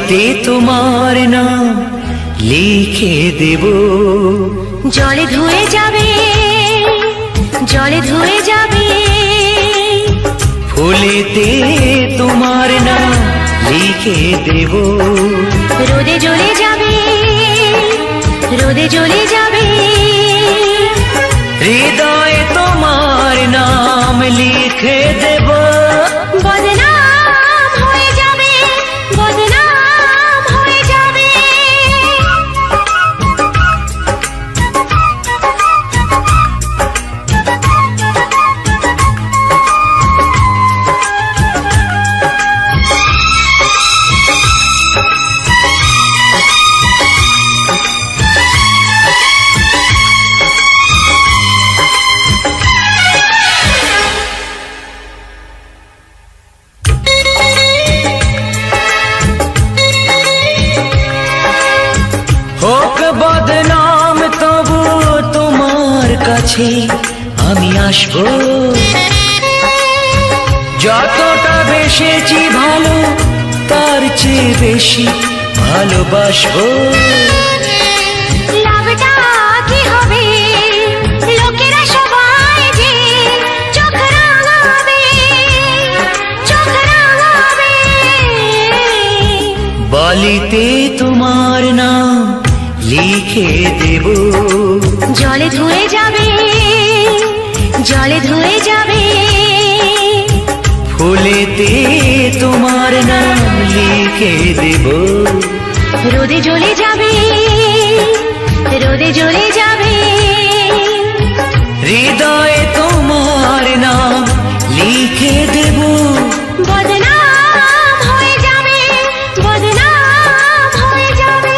বালিতে তোমার নাম লিখে দেব। জলে ধুয়ে যাবে, জলে ধুয়ে যাবে, ফুলেতে তোমার নাম লিখে দেব। রোদে জ্বলে যাবে, রোদে জ্বলে যাবে, হৃদয়ে তোমার নাম লিখে দেব। বদনাম হয়ে যাবে, বদনাম হয়ে যাবে। হোক বদনাম তবু তোমার কাছে আমি আসবো। যতটা বেসেছি ভালো তার চেয়ে বেশি ভালোবাসবো। লাভটা কি হবে, লোকেরা সবাই যে চোখ রাঙাবে, চোখ রাঙাবে। বালিতে তোমার নাম লিখে দেব। জলে ধুয়ে যাবে, জলে ধুয়ে যাবে, ফুলেতে তোমার নাম লিখে দেব। রোদে জ্বলে যাবে, রোদে জ্বলে যাবে, হৃদয়ে তোমার নাম লিখে দেব। বদনাম হয়ে যাবে, বদনাম হয়ে যাবে।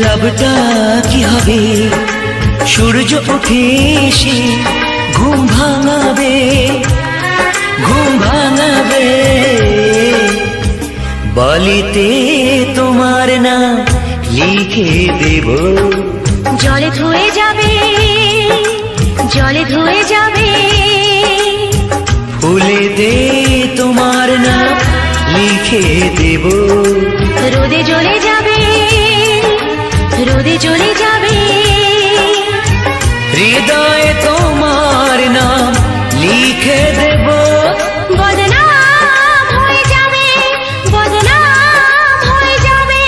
লাভটা কি হবে, সূর্য উঠে এসে ঘুম ভাঙাবে, ঘুম ভাঙাবে। বালিতে তোমার নাম লিখে দেব। জলে ধুয়ে যাবে, জলে ধুয়ে যাবে, ফুলেতে তোমার নাম লিখে দেব। রোদে জ্বলে যাবে, রোদে জ্বলে যাবে, হৃদয়ে তোমার নাম লিখে দেব। বদনাম হয়ে যাবে, বদনাম হয়ে যাবে।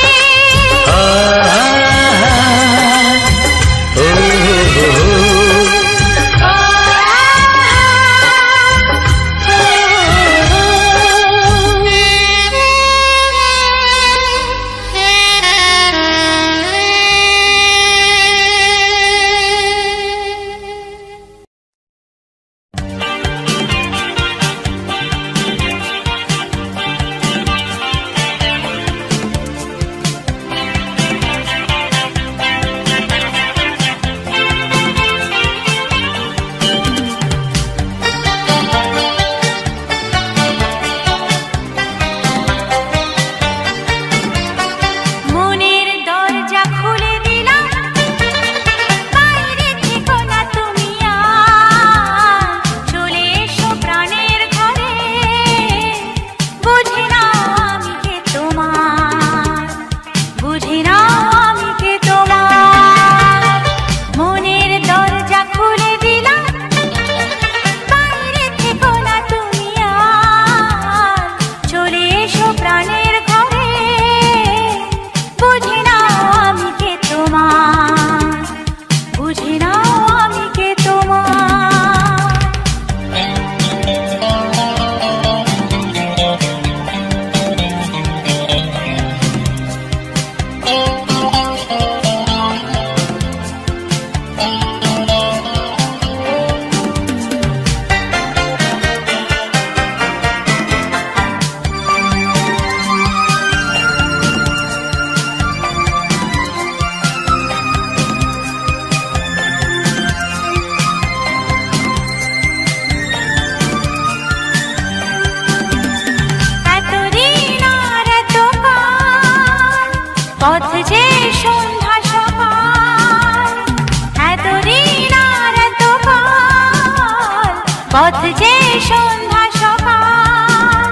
পথ যে সন্ধ্যা সকাল,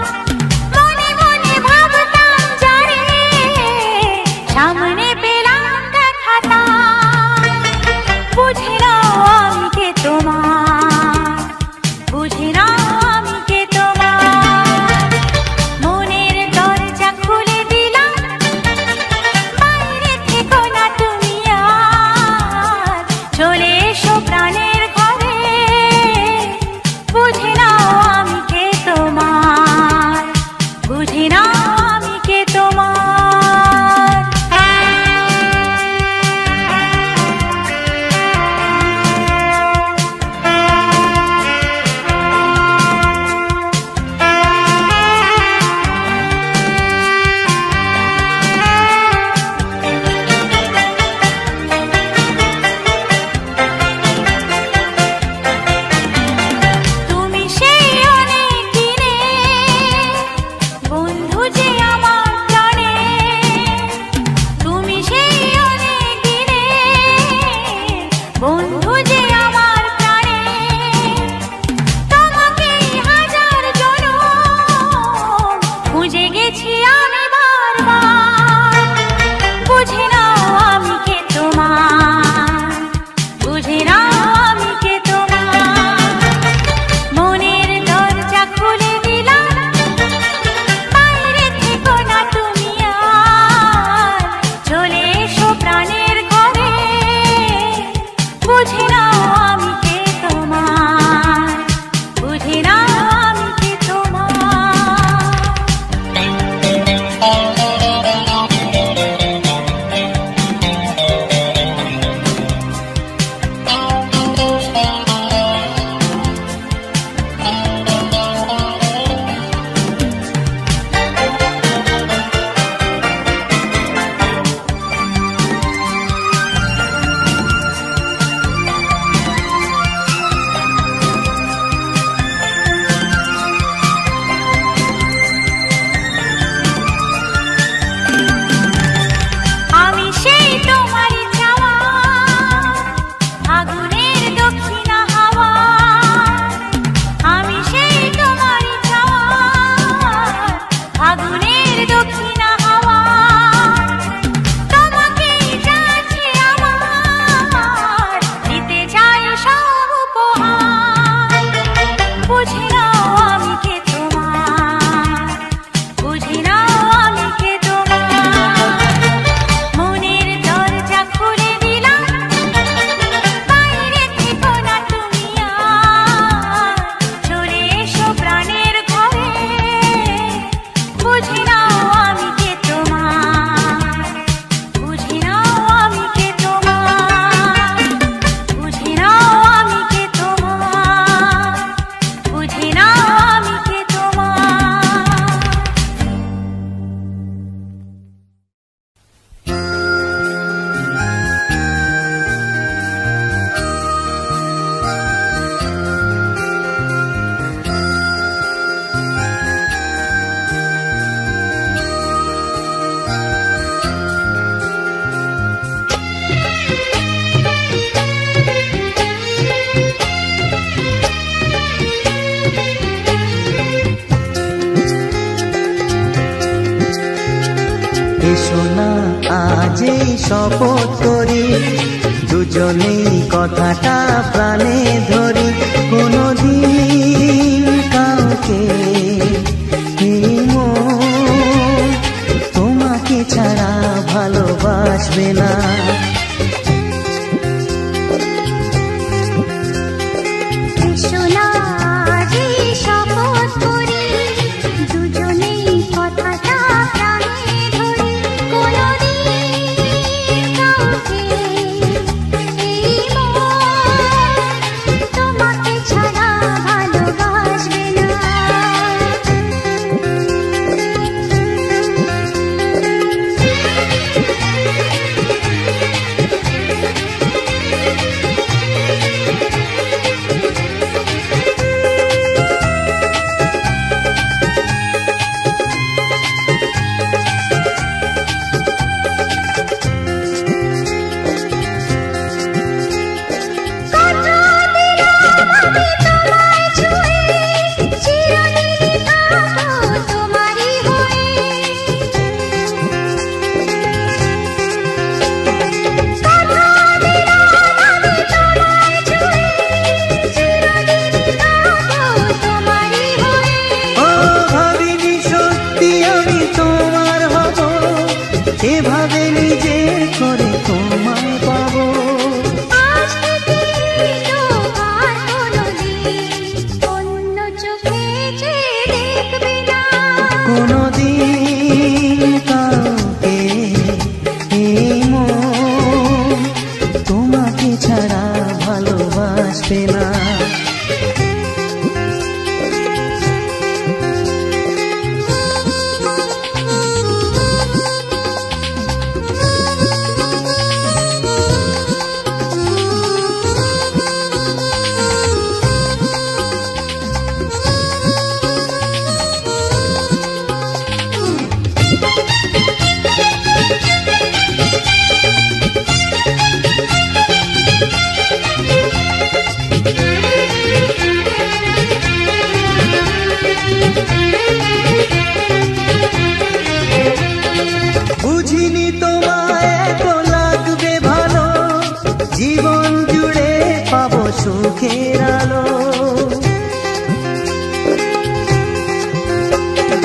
মনে মনে ভাবতাম যারে সামনে পেলাম দেখাতা, বুঝি না আমি কে তোমার, বুঝি না আমি কে তোমার। মনের দরজা খুলে দিলাম, বাইরে থেকো না তুমি আর, চলে এসো প্রাণের ঘরে, বুঝি না আমি কে তোমার, বুঝি না আমি কে তোমার। তুমি সেই অনেক দিনে বন্ধু যে আমার প্রাণে, তুমি সেই অনেক দিনে বন্ধু যে আমার প্রাণে, তোমাকে হাজার জনম খুঁজে গেছি আমি বারবার, বুঝি না আমি কে তোমার, বুঝি না আমি কে তোমার। মনের দরজা খুলে দিলাম, বাইরে থেকো না তুমি আর, চলে এসো প্রাণের ঘরে, বুঝি না আমি কে তোমার, বুঝি না আমি কে তোমার। আমি সেই তোমারই চাওয়া, আগুনের দক্ষিণা হাওয়া, আমি সেই তোমারই চাওয়া, আগুনের দক্ষিণা হাওয়া, তোমাকে যাচ্ছে আমার, দিতে চাই সব উপহার, বুঝি না আমি কে তোমার, বুঝি না আমি কে তোমার। মনের দরজা খুলে দিলাম, বাইরে থেকো না তুমি আর, চলে এসো প্রাণের ঘরে, বুঝি না আমি কে তোমার, বুঝি না আমি কে তোমার, বুঝি না আমি কে তোমার, বুঝি না আমি কে এসো না আজ এই শপথ করি, দুজনেই কথাটা প্রাণে ধরি, কোনদিন কাউকে এই মন তোমাকে ছাড়া ভালোবাসবে না। এসো না আজ এই শপথ করি, দুজনেই কথাটা প্রাণে ধরি, কোনদিন কাউকে এই মন তোমাকে ছাড়া ভালোবাসবে না। তোমার হব, এভাবে নিজে করে তোমায় পাবো। আজ থেকে তো আর কোনোদিন অন্য চোখে চেয়ে দেখবে না, কোনোদিন কাউকে এই মন তোমাকে ছাড়া ভালোবাসবে না। বুঝিনি তোমায় এত লাগবে ভালো, জীবন জুড়ে পাবো সুখের আলো।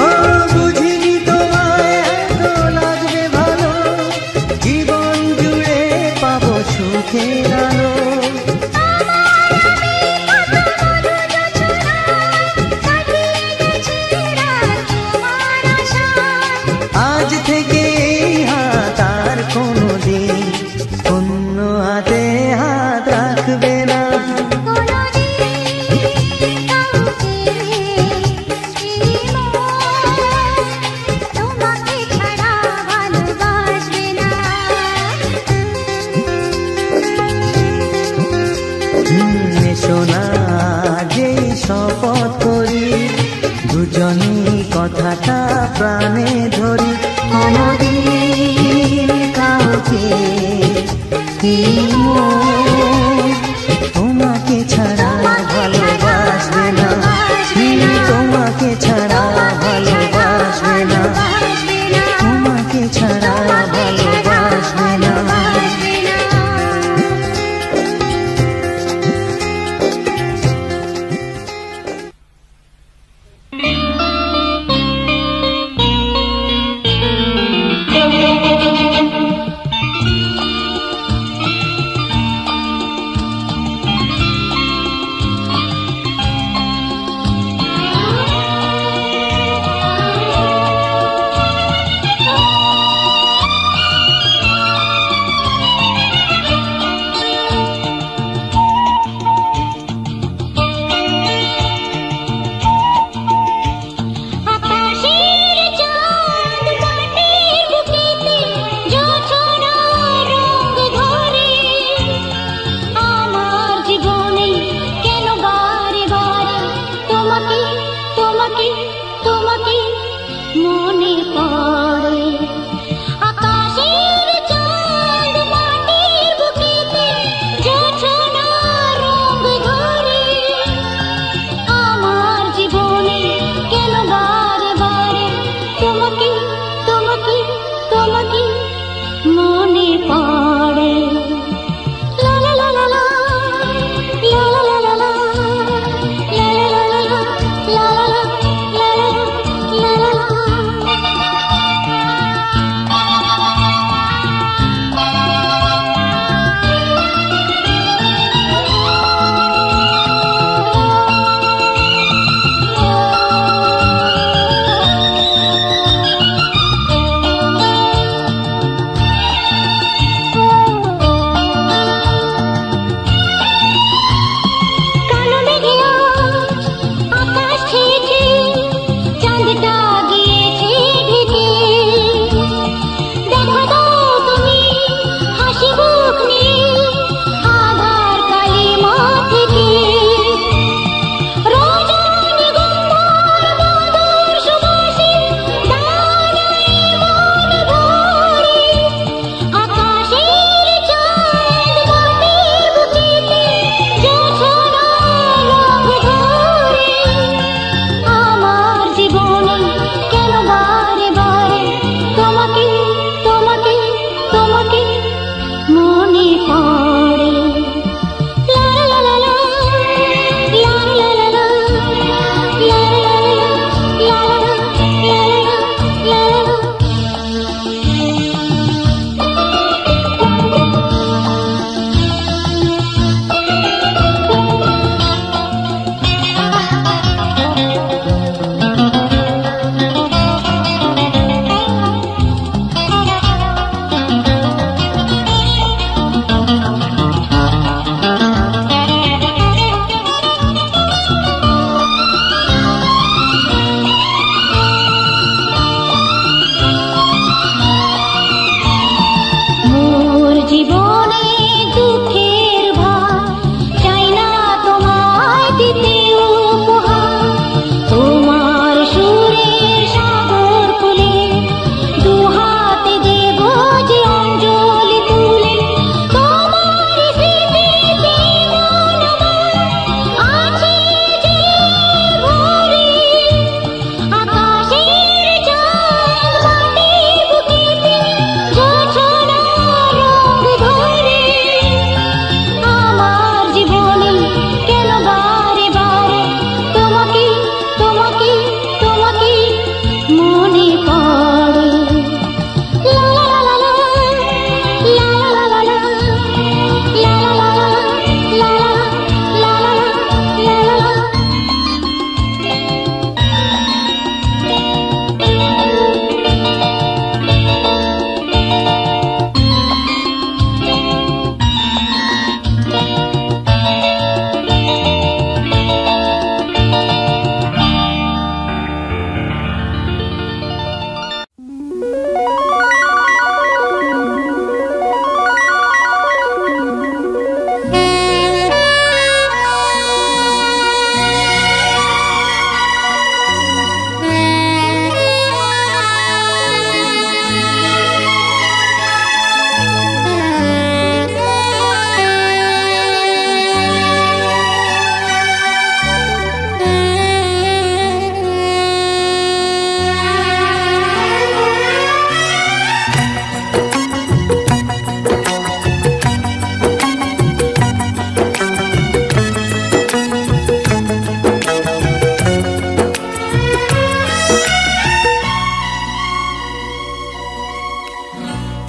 ও বুঝিনি তোমায় এত লাগবে ভালো, জীবন জুড়ে পাবো সুখের আলো। আজ থেকে এই হাত আর কোনোদিন অন্য হাতে হাত রাখবে না, তোমাকে ছাড়া ভালোবাসবে না। এসো না যেই শপথ করি, দুজনই কথাটা প্রাণে ধরি, কোনোদিন কাউকে এই মন তোমাকে ছাড়া ভালোবাসবে না, তোমাকে ছাড়া ভালোবাসবে না, তোমাকে ছাড়া ভালোবাসবে না।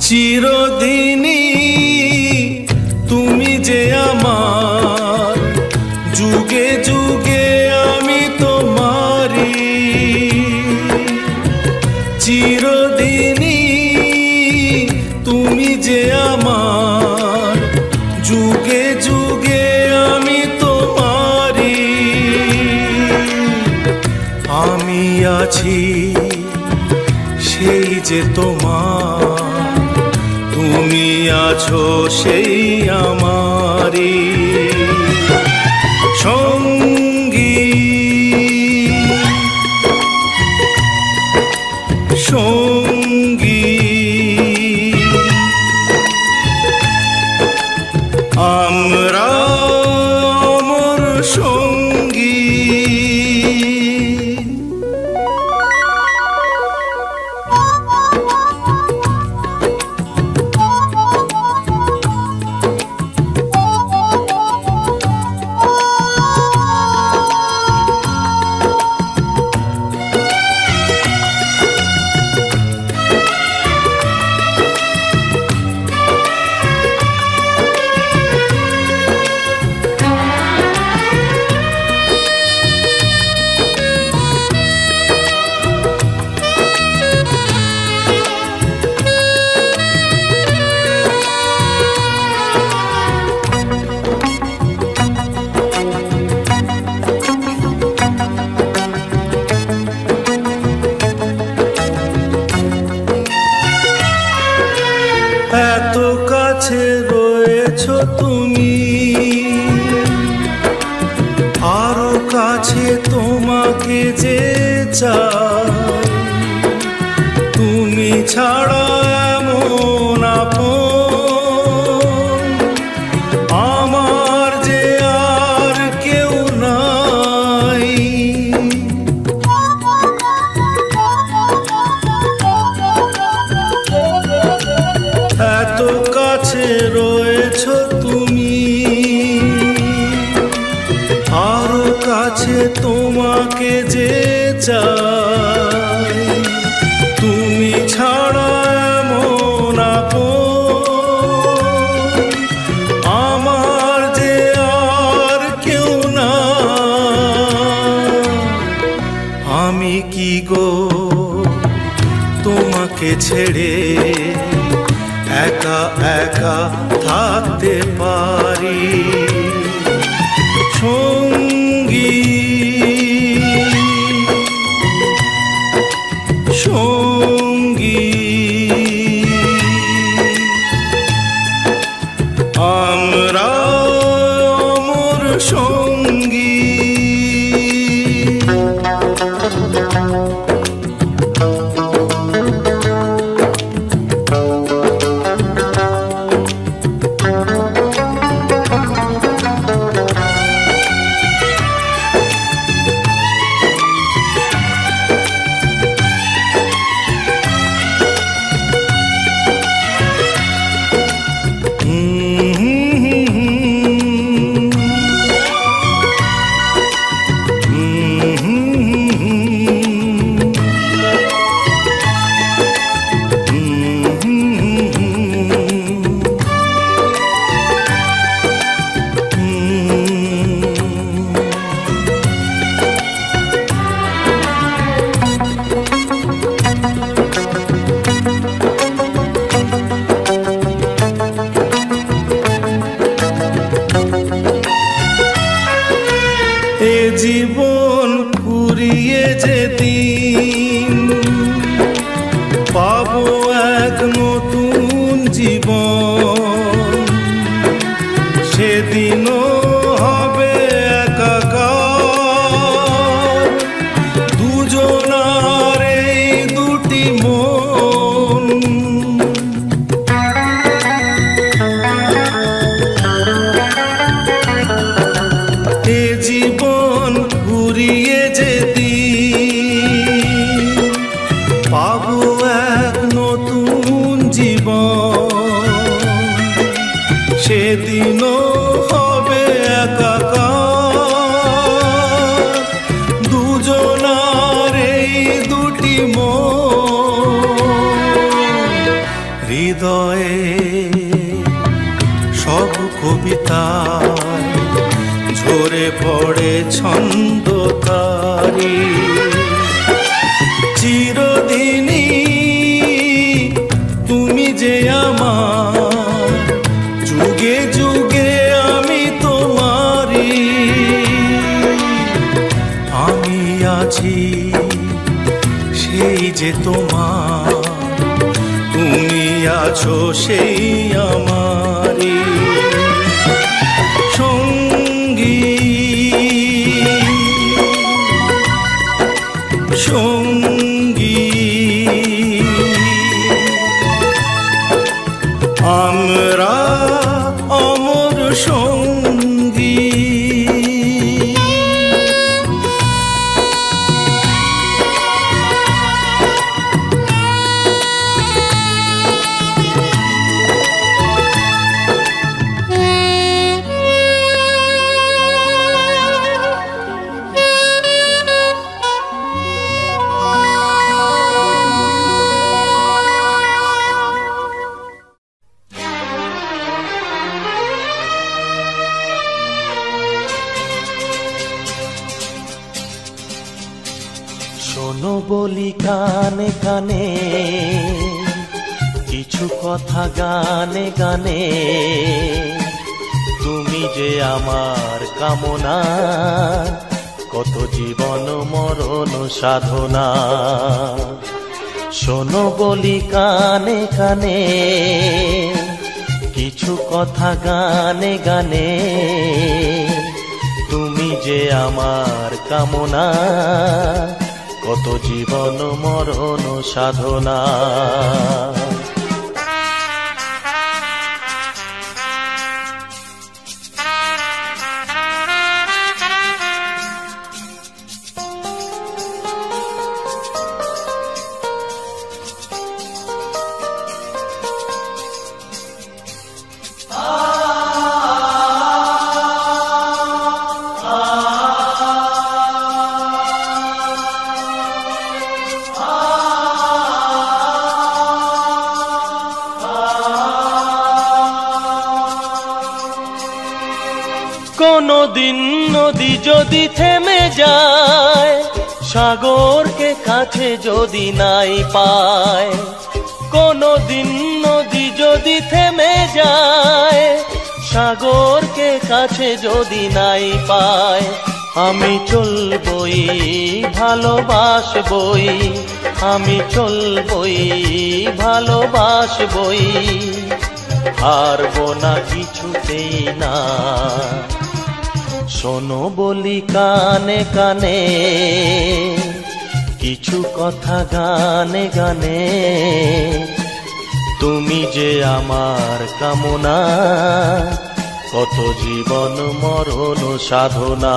চিরদিনই তুমি যে আমার, যুগে যুগে আমি তোমারি। চিরদিনই তুমি যে আমার, যুগে যুগে আমি তোমারি। আমি আছি সেই যে তোমার, তুমি আছো সেই আমারি সঙ্গী। সঙ্গী আমরা অমর সঙ্গী। এত কাছে রয়েছো তুমি, আরো কাছে তোমাকে যে চাই। তুমি ছাড়া এমন আপন আমার যে আর কেউ নাই। এত কাছে রয়েছো তুমি, আরো কাছে তোমাকে যে চাই। তুমি ছাড়া এমন আপন আমার যে আর কেউ না। আমি কি গো তোমাকে ছেড়ে একা একা থাকতে পারি সঙ্গী। সঙ্গী আমরা অমর সঙ্গী। এ জীবন ফুরিয়ে যেদিন পাবো এক নতুন জীবন, সেদিনও হবে একাকার দুজনার এই দুটি মন। এ জীবন ফুরিয়ে যেদিন পাবো এক নতুন জীবন, সেদিনও হবে একাকার দুজনার এই দুটি মন। হৃদয়ে সব কবিতায় ঝরে পড়ে ছন্দ তারি। চিরদিনই তুমি যে আমার, যুগে যুগে আমি তোমারি। আমি আছি সেই যে তোমার, তুমি আছো সেই আমারি সঙ্গী সঙ্গী। আমরা অমর সঙ্গী। শোনো বলি কানে কানে কিছু কথা গানে গানে, তুমি যে আমার কামনা, কত জীবন মরণ সাধনা। শোনো বলি কানে কানে কিছু কথা গানে গানে, তুমি যে আমার কামনা, কত জীবন মরণ সাধনা। কোনদিন নদী যদি থেমে যায়, সাগরকে কাছে যদি নাই পায়, কোনদিন নদী যদি থেমে যায়, সাগরকে কাছে যদি নাই পায়, আমি চলবই ভালোবাসবই, আমি চলবই ভালোবাসবই, হারবো না কিছুতেই না। শোনো বলি কানে কানে কিছু কথা গানে গানে, তুমি যে আমার কামনা, কত জীবন মরণ সাধনা।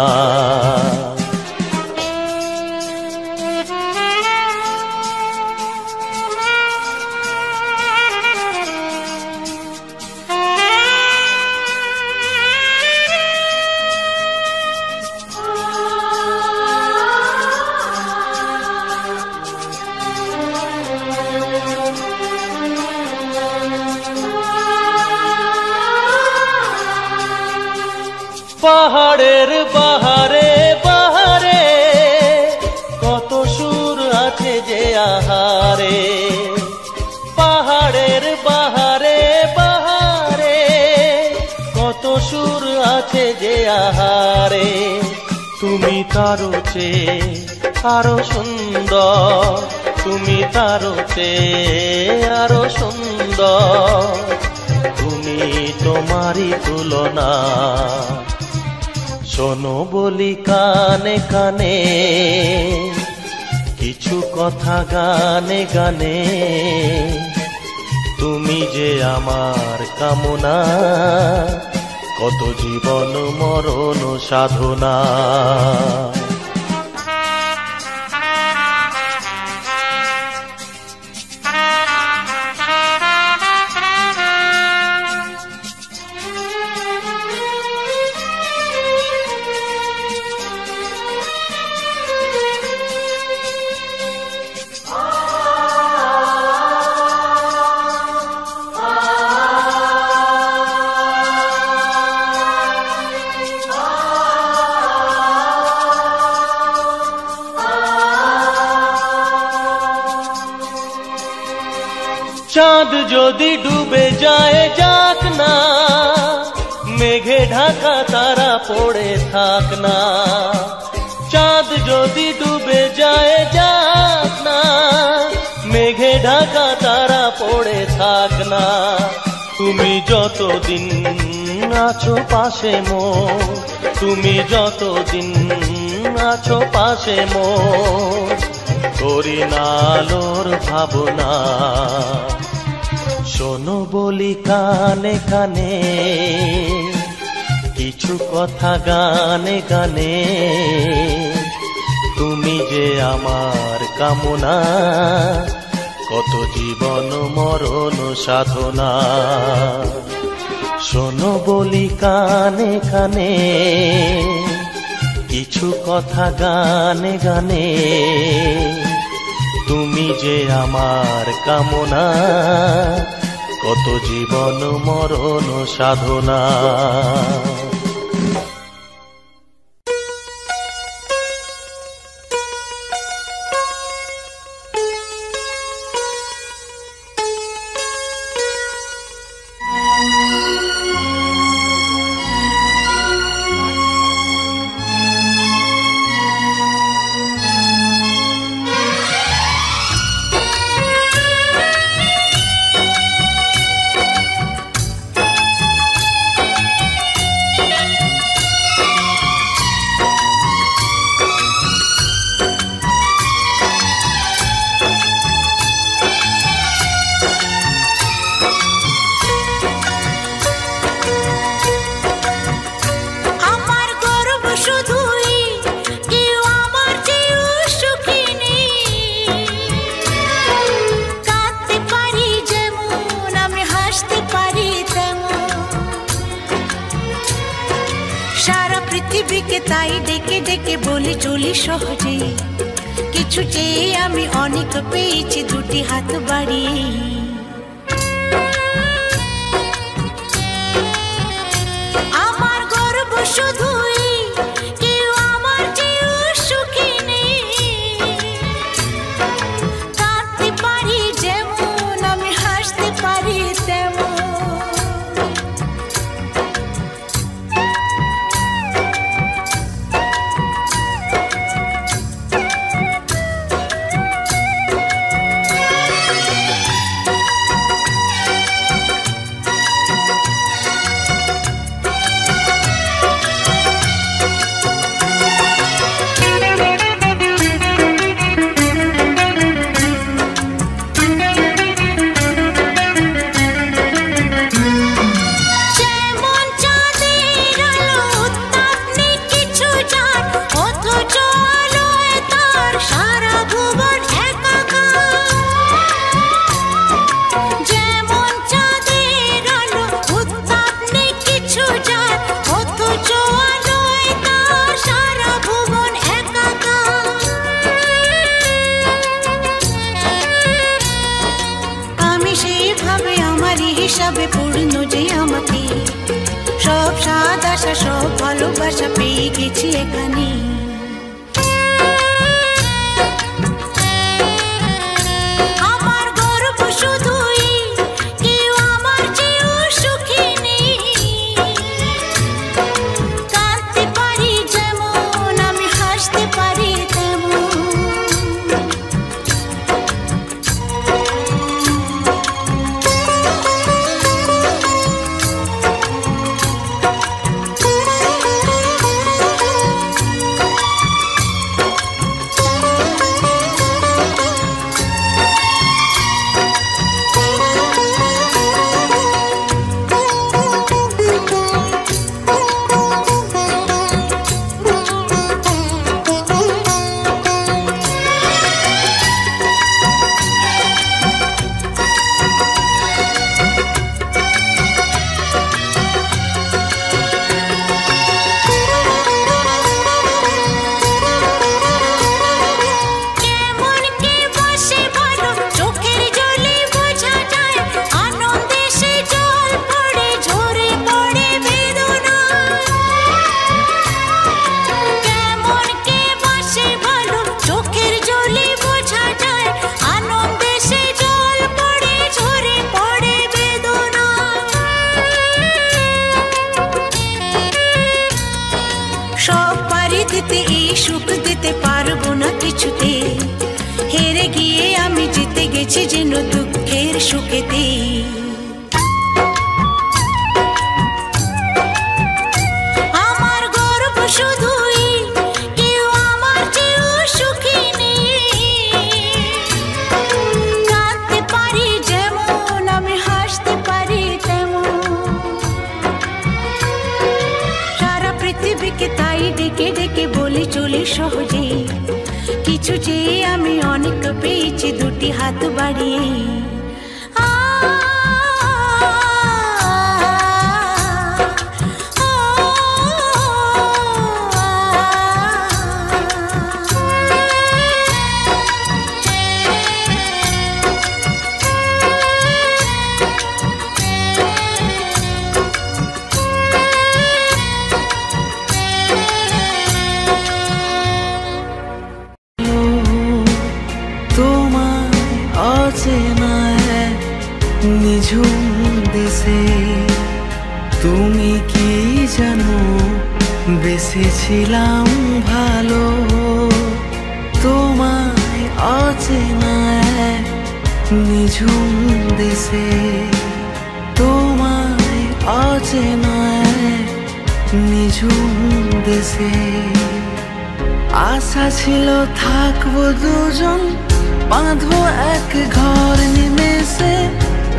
পাহাড়ের বাহারে বাহারে কত সুর আছে যে আহারে, পাহাড়ের বাহারে বাহারে কত সুর আছে যে আহারে, তুমি তারও চেয়ে আরো সুন্দর, তুমি তারও চেয়ে আরো সুন্দর, তুমি তোমারই তুলনা। শোনো বলি কানে কানে কিছু কথা গানে গানে, তুমি যে আমার কামনা, কত জীবন মরণ সাধনা। চাঁদ যদি ডুবে যায় যাক না, মেঘে ঢাকা তারা পড়ে থাক না। চাঁদ যদি ডুবে যায় যাক না, মেঘে ঢাকা তারা পড়ে থাক না। তুমি যতদিন আছো পাশে মোর, তুমি যতদিন আছো পাশে মোর, করি না আলোর ভাবনা। শোনো বলি কানে কানে, কিছু কথা গানে গানে, তুমি যে আমার কামনা, কত জীবন মরণ সাধনা। শোনো বলি কানে কানে, কিছু কথা গানে গানে, তুমি যে আমার কামনা, কত জীবন মরণ সাধনা। তাই ডেকে ডেকে বলি চলি সহজে, কিছু চেয়ে আমি অনেক পেয়েছি দুটি হাত বাড়িয়ে। আমার গর্ব শুধুই কেউ আমার চেয়েও সুখী নেই, কাঁদতে পারি যেমন আমি হাসতে পারি তেমন। হিসাবে পূর্ণ যে আমাকে, সব স্বাদ আশা সব ভালোবাসা পেয়ে গেছি এখানে। আমার গর্ব শুধুই কেউ আমার চেয়েও সুখী নেই, কাঁদতে পারি যেমন আমি হাসতে পারি তেমন। জীর্ণ দুঃখের সুখেতে। আমার গর্ব শুধুই কেউ আমার চেয়েও সুখী নেই। কাঁদতে পারি যেমন আমি হাসতে পারি তেমন। সারা পৃথিবীকে তাই ডেকে ডেকে বলে চলি সহজে, কিছু চেয়ে আমি অনেক পেয়েছি দুটি হাত বাড়িয়ে। নিঝুম দেশে তুমি কি জানো, বেসেছিলাম ভালো তোমায় অচেনা নিঝুম দেশে, তোমায় অচেনা নিঝুম দেশে। আশা ছিল থাকবো দুজন, বাঁধবো এক ঘর নিমেষে,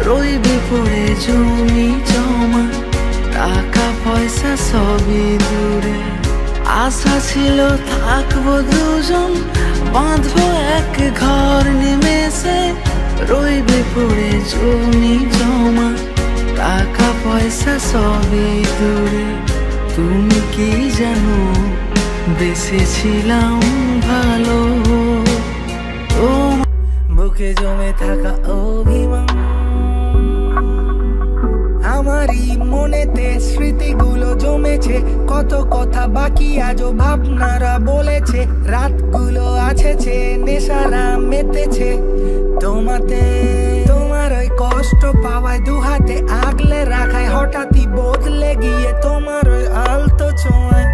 রইবে পড়ে জমি জমা টাকা পয়সা সবই দূরে। আশা ছিল থাকবো দুজন, বাঁধবো এক ঘর নিমেষে, রইবে পড়ে জমি জমা টাকা পয়সা সবই দূরে। তুমি কি জানো, বেসেছিলাম ভালো বুকে জমে থাকা অভিমান, আমারই মনেতে স্মৃতিগুলো জমেছে, কত কথা বাকি আজও ভাবনারা বলেছে। রাতগুলো আছেছে নেশারা মেতেছে তোমাতে, তোমার ওই কষ্ট পাওয়ায় দুহাতে আগলে রাখায় হঠাৎই বদলে গিয়ে তোমার ওই আলতো ছোঁয়ায়।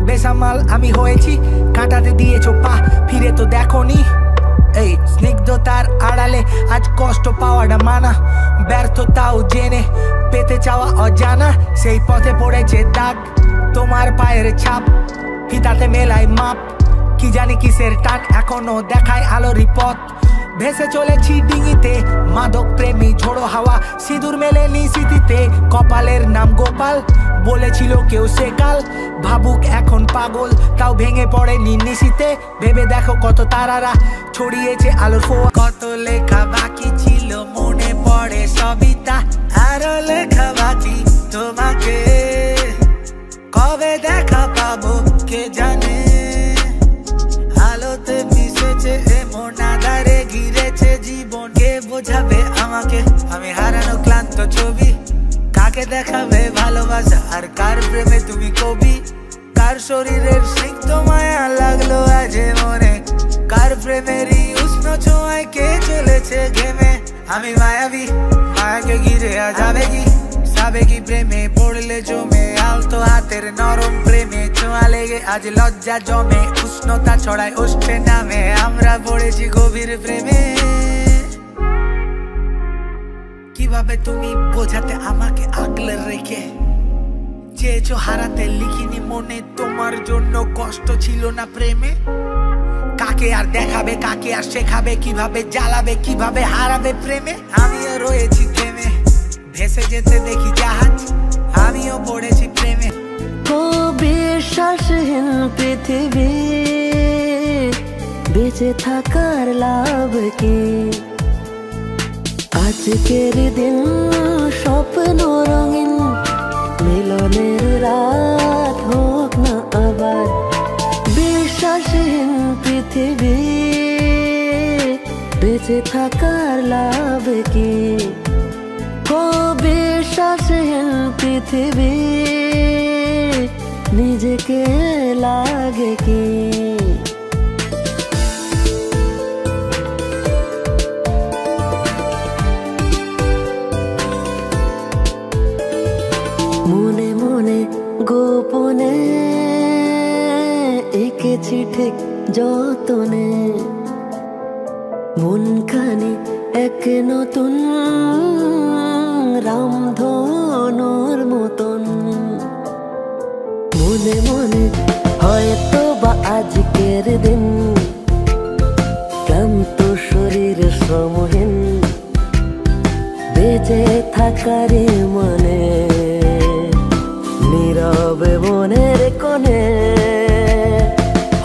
বেসামাল আমি হয়েছি, কাটাতে দিয়েছো পা, ফিরে তো দেখোনি। এই স্নিগ্ধতার আড়ালে আজ কষ্ট পাওয়াটা মানা, ব্যর্থতাও জেনে পেতে চাওয়া অজানা। সেই পথে পড়েছে দাগ, তোমার পায়ের ছাপ, ফিতাতে মেলায় মাপ। কি জানি কিসের টান এখনো দেখায় আলোরই পথ। ভেসে চলেছি ডিঙিতে মাদক প্রেমী ঝোড়ো হাওয়া, সিঁদুর মেলেনি স্মৃতিতে, কপালের নাম গোপাল। বলেছিল কেউ সেকাল ভাবুক এখন পাগল, তাও ভেঙে পড়েনি নিশিতে। ভেবে দেখো কত তারারা ছড়িয়েছে আলোর ফোয়া। কত লেখা বাকি ছিল মনে পড়ে সবিতা, আরো লেখা বাকি তোমাকে কবে দেখা পাবো কে জানে। আলোতে মিশেছে এমন আধারে ঘিরেছে জীবন, কে বোঝাবে আমাকে আমি হারানো ক্লান্ত ছবি। কাকে দেখাবে ভালোবাসা আর কার প্রেমে তুমি কবি। কার শরীরের সিক্ত মায়া লাগলো আজ মনে, কার প্রেমেরই উষ্ণ ছোঁয়ায় কে চলেছে ঘেমে। আমি মায়াবী মায়াকে ঘিরে আজ আবেগী, সাবেগী প্রেমে পড়লে জমে আলতো হাতের নরম প্রেমে। ছোঁয়া লেগে আজ লজ্জা জমে, উষ্ণতা ছড়ায় ওষ্ঠে নামে। আমরা পড়েছি গভীর প্রেমে। কিভাবে তুমি বোঝাতে আমাকে আগলে রেখে, চেয়েছো হারাতে লিখিনি মনে, তোমার জন্য কষ্ট ছিল না প্রেমে। কাকে আর দেখাবে, কাকে আর শেখাবে, কিভাবে জ্বালাবে, কিভাবে হারাবে প্রেমে। আমিও রয়েছি প্রেমে, ভেসে যেতে দেখি জাহাজ, আমিও পড়েছি প্রেমে। বিশ্বাসহীন পৃথিবী, বেঁচে থাকার লাভ কি? আজকের দিন স্বপ্ন রঙিন, মিলনের রাত হোক না আবার। বিশ্বাসহীন পৃথিবী, বেঁচে থাকার লাভ কি? বিশ্বাসহীন পৃথিবী, নিজেকে লাগে কি? মনে মনে গোপনে এঁকেছি ঠিক যতনে, মনখানি এক নতুন রামধনুর মতন মনে মনে হয়তো বা আজকের দিন ক্লান্ত শরীর শ্রমহীন বেঁচে থাকারে মানে নীরবে মনের কোণে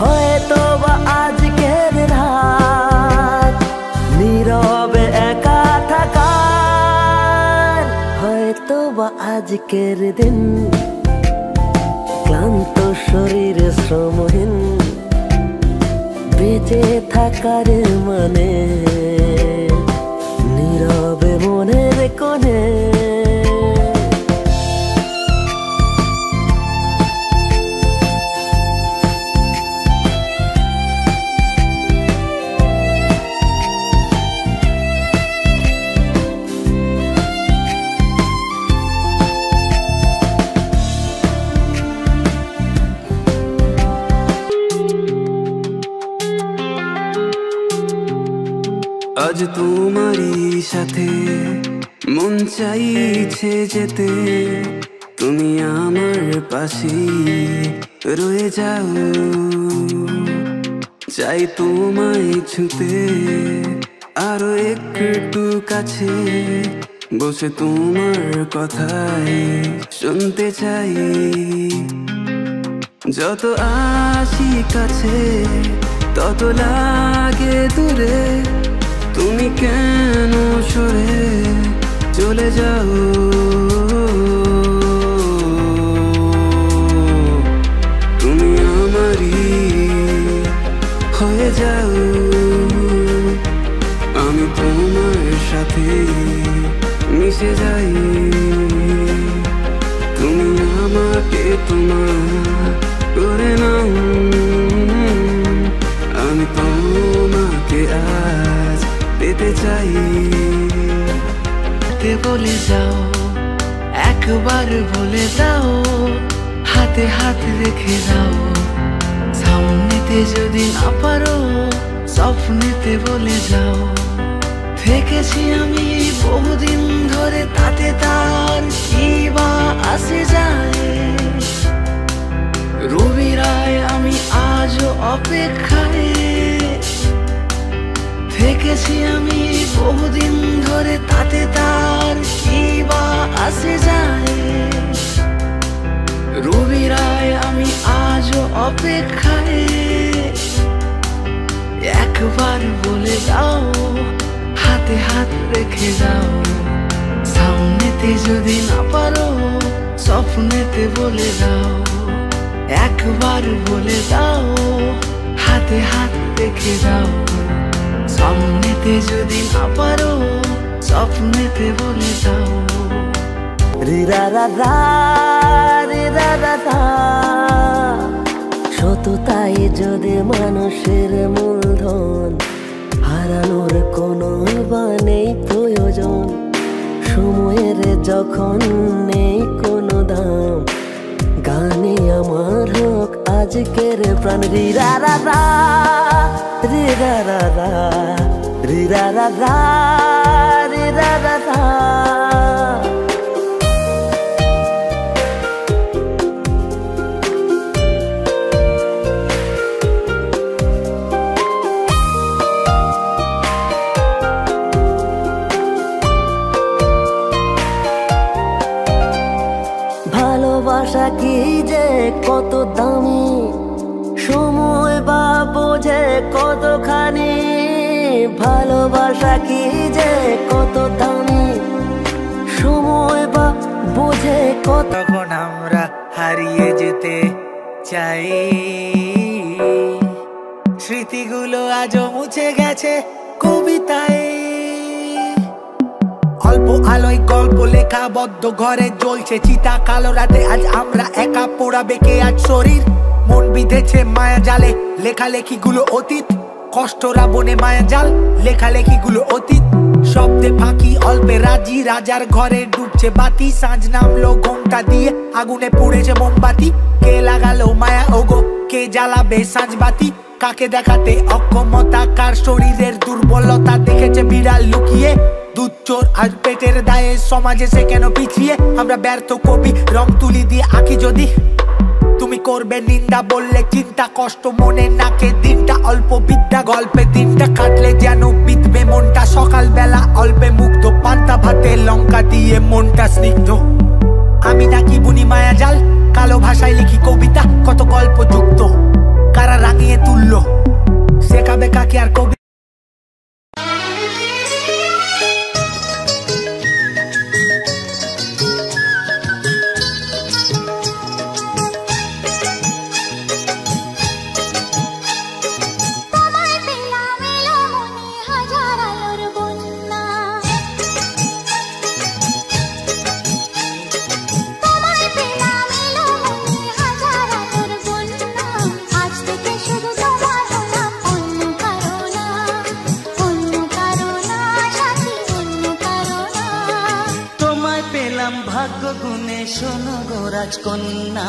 হয়তো বা আজকের রাত নীরবে একা থাকার হয়তো বা আজকের দিন ক্লান্ত শরীর শ্রমহীন বেঁচে থাকার মানে নীরবে মনের কোণে আজ তোমারই সাথে মন চাইছে যেতে তুমি আমার পাশে রয়ে যাও চাই তোমায় ছুতে আরো একটু কাছে বসে তোমার কথাই শুনতে চাই যত আসি কাছে তত লাগে দূরে তুমি কেন সরে চলে যাও তুমি আমারই হয়ে যাও আমি তোমার সাথে মিশে যাই তুমি আমাকে তোমার করে নাও আমি তোমাকে আজ পেতে চাই বলে যাও একবার বলে দাও হাতে হাত রেখে দাও সামনেতে যদি না পারো স্বপ্নেতে বলে যাও থেকেছি আমি বহুদিন ধরে তাতে তার কি বা আসে যায় রবি রায় আমি আজও অপেক্ষায় থেকেছি আমি বহুদিন ধরে তাতে তার কি বা আসে যায় রবি রায় আমি আজও অপেক্ষায় একবার বলে দাও হাতে হাত রেখে দাও সামনেতে যদি না পারো স্বপ্নেতে বলে দাও একবার বলে দাও হাতে হাত রেখে দাও সামনেতে যদি না পারো স্বপ্নেতে বলে দাও রি রা রা রা রি রা রা রা সততাই যদি মানুষের মূলধন হারানোর কোনো বা নেই প্রয়োজন সময়ের যখন নেই কোনো দাম গানে আমার হোক আজকের প্রাণ রি রা রা রা রি রা রা রা রি রা রা রা রি রা রা রা ভালোবাসা কি যে কত দামি সময় বা বোঝে কতখানি ভালোবাসা কি যে কত দামি সময় বা বোঝে কত তখন আমরা হারিয়ে যেতে চাই স্মৃতিগুলো আজও মুছে গেছে কবিতায় অল্প আলোয় গল্প লেখা বদ্ধ ঘরে জ্বলছে চিতা কালো রাতে আজ আমরা একা পোড়াবে কে আজ শরীর মন বিঁধেছে মায়া জালে লেখালেখিগুলো অতীত কষ্টরা বনে মায়া জাল লেখালেখিগুলো অতীত শব্দে ফাঁকি অল্পে রাজি রাজার ঘরে ডুবছে বাতি সাঁঝ নামলো ঘোমটা দিয়ে আগুনে পুড়েছে মোমবাতি কে লাগালো মায়া ওগো কে জ্বালাবে সাঁঝ বাতি কাকে দেখাতে অক্ষমতা, কার শরীরের দুর্বলতা দেখেছে বিড়াল লুকিয়ে। দুধ চোর আজ পেটের দায়ে, সমাজে সে কেন পিছিয়ে? আমরা ব্যর্থ কবি, রং তুলি দিয়ে আঁকি যদি। তুমি করবে নিন্দা বললে চিন্তা, কষ্ট মনে নাকে দিনটা, অল্প বিদ্যা গল্পে দিনটা কাটলে যেন বিধবে মনটা। সকালবেলা অল্পে মুগ্ধ, পান্তা ভাতে লঙ্কা দিয়ে মনটা স্নিগ্ধ। আমি নাকি বুনি মায়া জাল, কালো ভাষায় লিখি কবিতা, কত গল্প যুক্ত, কারা রাঙিয়ে তুললো শেখাবে কাকে আর কবি। ভাগ্য গুণে শোনো গো রাজকন্যা,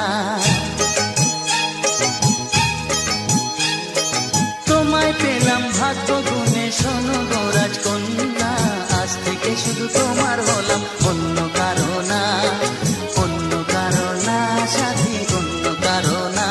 তোমায় পেলাম ভাগ্য গুণে শোনো গো রাজকন্যা। আজ থেকে শুধু তোমার হলাম, অন্য কারো না, অন্য কারো না সাথী, অন্য কারো না।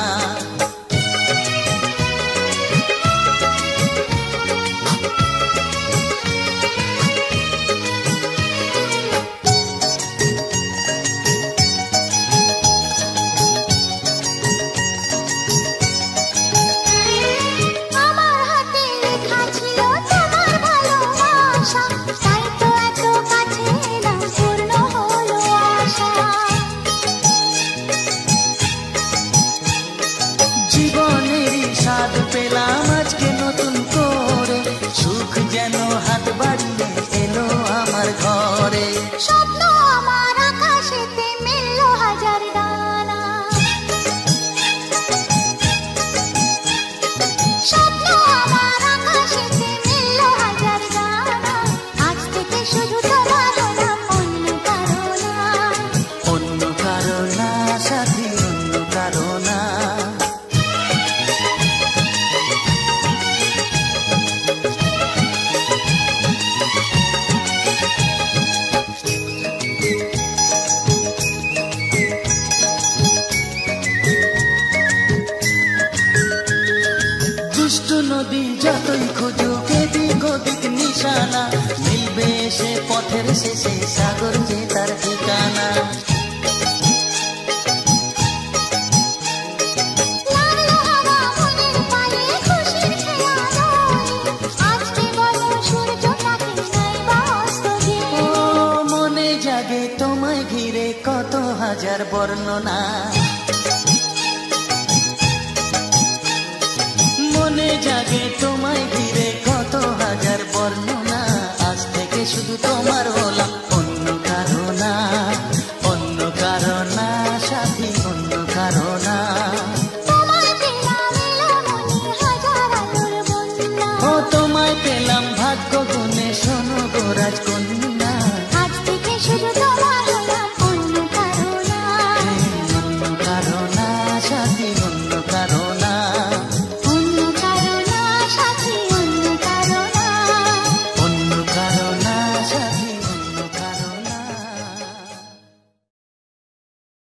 জীবনেরই স্বাদ পেলাম আজকে নতুন করে, সুখ যেন হাত বাড়িয়ে এলো আমার ঘরে। স্বপ্ন আমার আকাশেতে মিলল হাজার ডানা, স্বপ্ন আমার আকাশেতে মিলল হাজার ডানা। আজ থেকে শুধু তোমার হলাম, অন্য কারো না, অন্য কারো না সাথী, অন্য কারো না। দুষ্ট নদী যতই খুঁজুক এদিক ওদিক নিশানা, মিলবে সে পথের শেষে সাগর যে তার ঠিকানা। লাগলো হাওয়া মনের পায়ে খুশির খেয়াল, আজকে বলো সূর্যটাকে নাই বা অস্ত যে। ও মনে জাগে তোমায় ঘিরে কত হাজার বর্ণনা, মনে জাগে তোমায় ঘিরে কত হাজার বর্ণনা। আজ থেকে শুধু তোমার হলাম, অন্য কারো না।